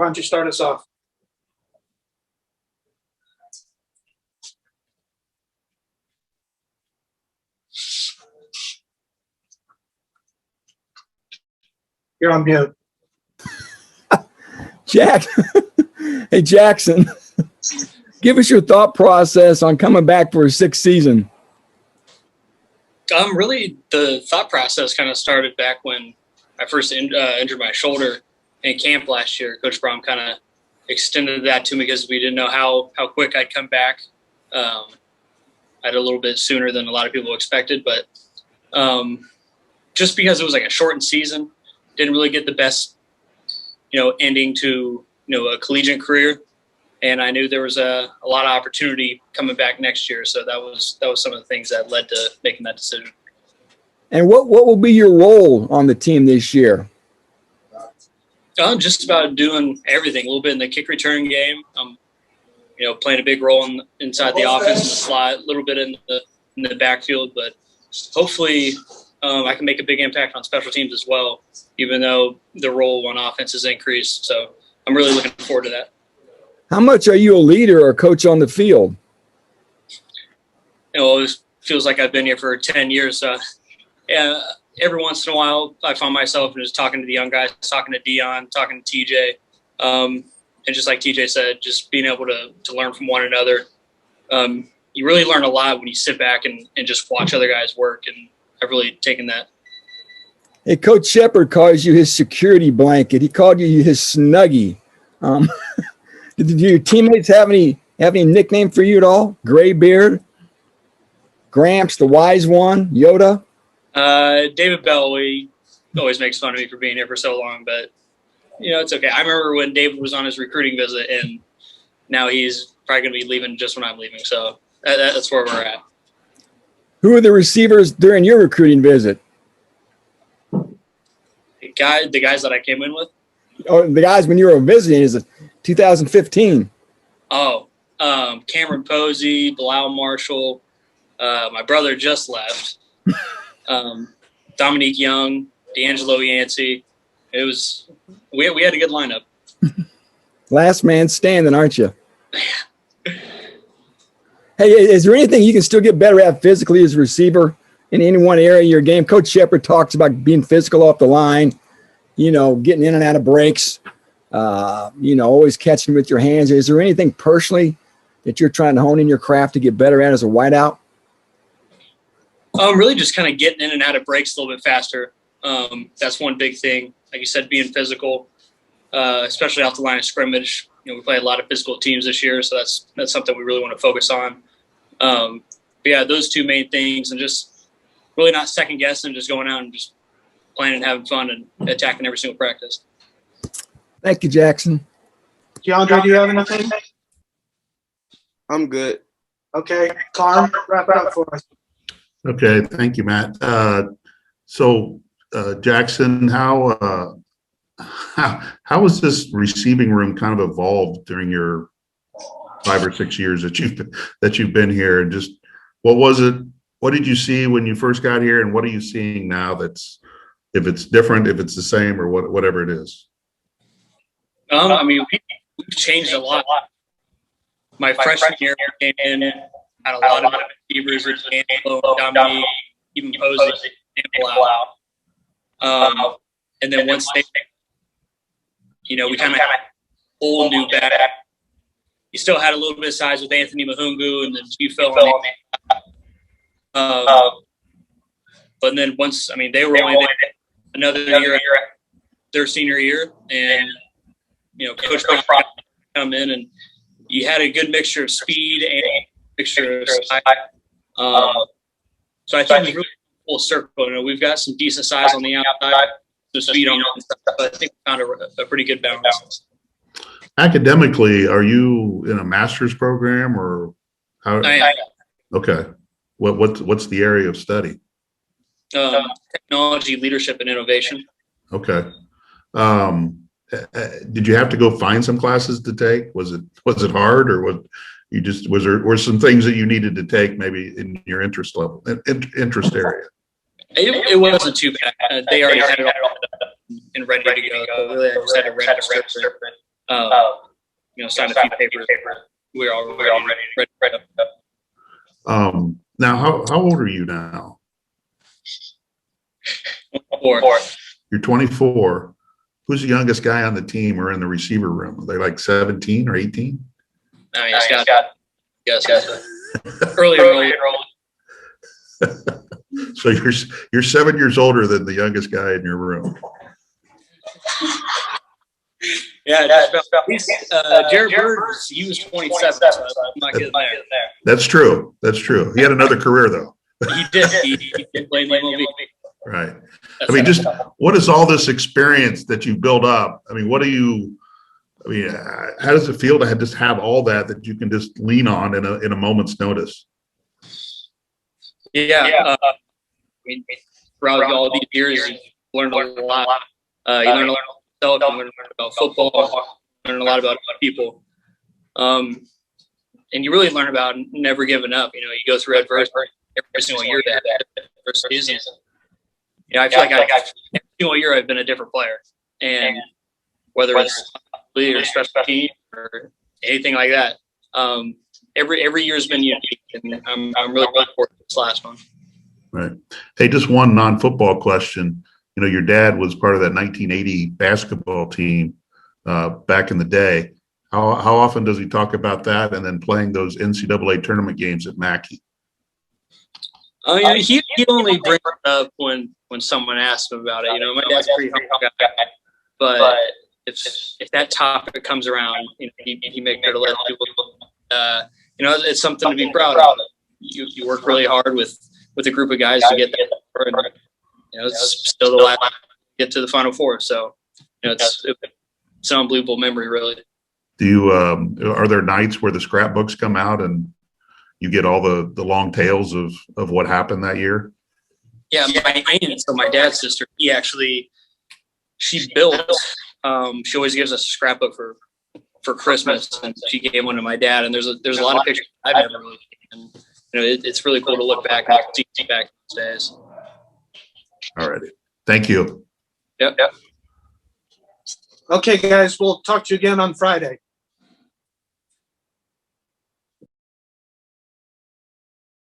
don't you start us off? You're on mute. Hey, Jackson, give us your thought process on coming back for a sixth season. Really, the thought process kind of started back when I first injured my shoulder in camp last year. Coach Brom kind of extended that to me because we didn't know how quick I'd come back. I had a little bit sooner than a lot of people expected, but just because it was like a shortened season, didn't really get the best, ending to, a collegiate career. And I knew there was a lot of opportunity coming back next year. So that was some of the things that led to making that decision. And what will be your role on the team this year? I'm just about doing everything, a little bit in the kick return game. Playing a big role inside the offense in the slot, a little bit in the backfield, but hopefully I can make a big impact on special teams as well, even though the role on offense has increased. So I'm really looking forward to that. How much are you a leader or coach on the field? It always feels like I've been here for 10 years. So every once in a while I find myself just talking to the young guys, talking to Dion, talking to TJ. And just like TJ said, just being able to learn from one another. You really learn a lot when you sit back and just watch other guys work. And I've really taken that. Hey, Coach Shepard calls you his security blanket. He called you his Snuggie. Did your teammates have any nickname for you at all? Graybeard, Gramps, the wise one, Yoda? David Bell, he always makes fun of me for being here for so long, but it's okay. I remember when David was on his recruiting visit, and now he's probably going to be leaving just when I'm leaving. So that's where we're at. Who are the receivers during your recruiting visit? The guys that I came in with? Oh, the guys when you were visiting is 2015. Oh, Cameron Posey, Bilal Marshall. My brother just left. Dominique Young, D'Angelo Yancey. It was we had a good lineup. Last man standing, aren't you? Hey, is there anything you can still get better at physically as a receiver in any one area of your game? Coach Shepard talks about being physical off the line, getting in and out of breaks, always catching with your hands. Is there anything personally that you're trying to hone in your craft to get better at as a wideout? Really just kind of getting in and out of breaks a little bit faster. That's one big thing. Like you said, being physical, especially off the line of scrimmage. We play a lot of physical teams this year, so that's something we really want to focus on. But yeah, those two main things, and just really not second guessing, just going out and just playing and having fun and attacking every single practice. Thank you, Jackson. DeAndre, do you have anything? I'm good. Okay, Carm, wrap it up for us. Okay, thank you, Matt. So, Jackson, how has this receiving room kind of evolved during your 5 or 6 years that you've been here? And just what did you see when you first got here, and what are you seeing now that's, if it's different, if it's the same, or whatever it is? We've changed a lot. My freshman year came in, had a lot of receivers, D'Angelo, Dominique, even Posey, and then once they, we kind of had a whole new back. You still had a little bit of size with Anthony Mahungu and then you fell on it. But then once, they were only there another year, their senior year, and Coach Brown come in, and you had a good mixture of speed and mixture of size. So I think it's really full circle. We've got some decent size on the outside, some speed on the inside, but I think we found a pretty good balance. Academically, are you in a master's program, or how? Okay, what's the area of study? Technology, leadership, and innovation. Okay. Did you have to go find some classes to take? Was it hard, or were some things that you needed to take maybe in your interest level, interest area? It wasn't too bad. They already had it all and ready to go. Really, I just had to register Signed a few papers. We're all ready to go. Now, how old are you now? 4. You're 24. Who's the youngest guy on the team or in the receiver room? Are they like 17 or 18? I mean, yes. Early. So you're 7 years older than the youngest guy in your room. Yeah, Jared Bird, he was 27, so I'm not getting there. That's true. He had another career though. He did. He did play in the MLB. Right. I mean, just what is all this experience that you build up? I mean, how does it feel to just have all that you can just lean on in a moment's notice? Yeah. Throughout all these years, you learned a lot. You learn a lot about yourself, you learn about football, you learn a lot about people. And you really learn about never giving up. You go through adversity every single year that adversity. I feel like every single year I've been a different player. And whether it's or special team or anything like that, every year's been unique, and I'm really looking forward to this last one. Right. Hey, just one non-football question. Your dad was part of that 1980 basketball team back in the day. How often does he talk about that and then playing those NCAA tournament games at Mackey? He only brings it up when someone asks him about it. My dad's a pretty humble guy, but if that topic comes around, he makes sure to let people. It's something to be proud of. You work really hard with a group of guys to get that, and it's still the last to get to the Final Four. So it's an unbelievable memory, really. Do you are there nights where the scrapbooks come out and you get all the long tales of what happened that year? Yeah, my aunt, so my dad's sister, she built. She always gives us a scrapbook for Christmas, and she gave one to my dad. And there's a lot of pictures I've never really taken. It's really cool to look back and see back those days. All righty, thank you. Yep. Okay, guys, we'll talk to you again on Friday.